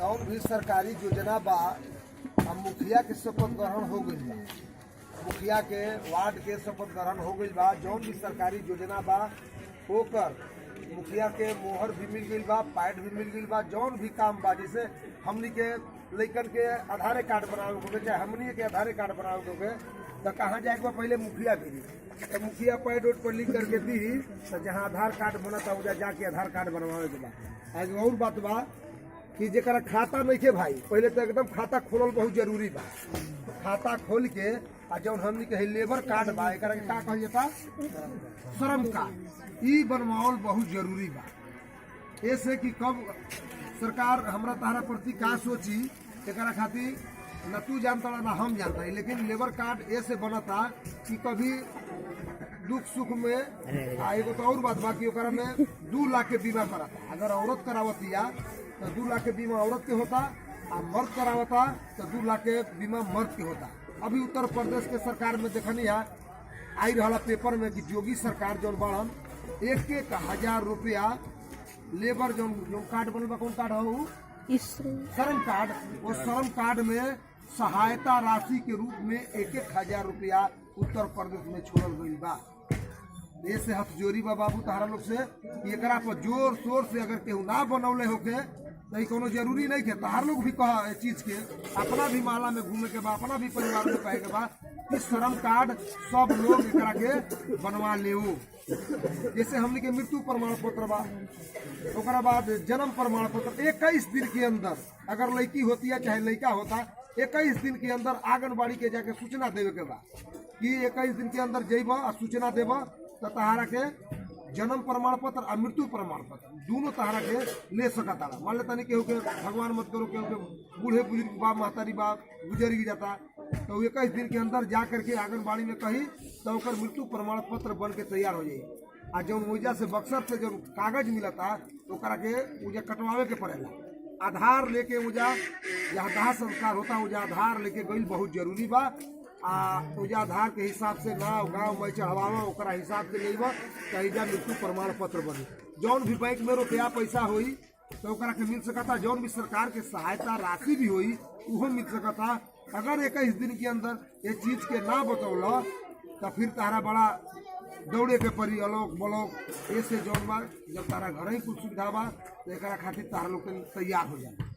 जौन भी सरकारी योजना बा अब मुखिया के शपथ ग्रहण हो गई बा, मुखिया के वार्ड के शपथ ग्रहण हो गई बा। जौन भी सरकारी योजना बा होकर मुखिया के मोहर भी मिल गई बा, पैड भी मिल गई बा। जौन भी काम बा जैसे हमनी के लइकन के आधार कार्ड बनावे होगे, चाहे हमनी के आधार कार्ड बनावे होगे, तो कहाँ जाए के पहले मुखिया भी तो मुखिया पैड उड पर लिख करके दी, तो जहाँ आधार कार्ड बनता उजा जाके आधार कार्ड बनवावे के बा। आगे और बात बा कि जरा खाता नहीं के भाई, पहले तो एकदम खाता खोलल बहुत जरूरी बा। खाता खोल के आ जौन हमनी के लेबर कार्ड बा, एक का कहल जाता श्रम कार्ड, ई बनवावल बहुत जरूरी बा। ऐसे कि कब सरकार हमरा तहरा प्रति का सोची एकरा खातिर न तू जानता ना हम जानता है, लेकिन लेबर कार्ड ऐसे बनता कि कभी दुख सुख में एगो तो और बात बा कि ओकरा में 2 लाख के बीमा कराता। अगर औरत करावतिया तो 2 लाख के बीमा औरत के होता, और मर्द करावता तो 2 लाख के बीमा मर्द के होता। अभी उत्तर प्रदेश के सरकार में देखनी है आई रहा पेपर में कि योगी सरकार जो बढ़न 1,000 रुपया लेबर जो कार्ड बनल बा, कौन कार्ड हो श्रम कार्ड, वो श्रम कार्ड में सहायता राशि के रूप में 1,000 रुपया उत्तर प्रदेश में छोड़ल गई बा। ऐसे हथजोरी बा बाबू तहरा लोग से एकरा पर जोर शोर से अगर केहू ना बनौले होके तो कोनो जरूरी नहीं है। तहार लोग भी कहा चीज के अपना भी माला में घूमे के बा, अपना भी परिवार में पाए के बा कि श्रम कार्ड सब लोग एकरा के बनवा ले। जैसे हमने के मृत्यु प्रमाण पत्र बा, ओकरा बाद जन्म प्रमाण पत्र 21 दिन के अंदर अगर लड़की होती है चाहे लड़का होता, 21 दिन के अंदर आंगनबाड़ी के जाके सूचना देवे के बा कि 21 दिन के अंदर जेबा और सूचना देबा तो तहारा के जन्म प्रमाण पत्र और मृत्यु प्रमाण पत्र दोनों तहारा के ले सकता। मान लेता नहीं केहू के भगवान मत करो केहू के बूढ़े बुजुर्ग बाप महतारी बाप गुजर ही जाता, तो 21 दिन के अंदर जा करके आंगनबाड़ी में कही तो ओकर मृत्यु प्रमाण पत्र बन के तैयार हो जाए। आ जो मुजा से बक्सर से जो कागज मिलता तो ओकरा के मुझे कटवावे के पड़ेगा। आधार लेके मुझा जहाँ दाह संस्कार होता मुझे आधार लेके गई बहुत जरूरी बा। मुझे आधार के हिसाब से ना गाँव में चढ़ावा ओकरा हिसाब से लेबा तो मृत्यु प्रमाण पत्र बनी। जौन भी बैंक में रुपया पैसा होई तो ओकरा के मिल सकता, जौन भी सरकार के सहायता राशि भी होई उहो मिल सकता। अगर 21 दिन के अंदर ये चीज के ना बतौला तो फिर तारा बड़ा दौड़े के पड़ी अलोक बलोक। ऐसे जौन बा जब तारा घर ही कुछ सुविधा बा तो एक खातिर तारा लोग तैयार हो जाए।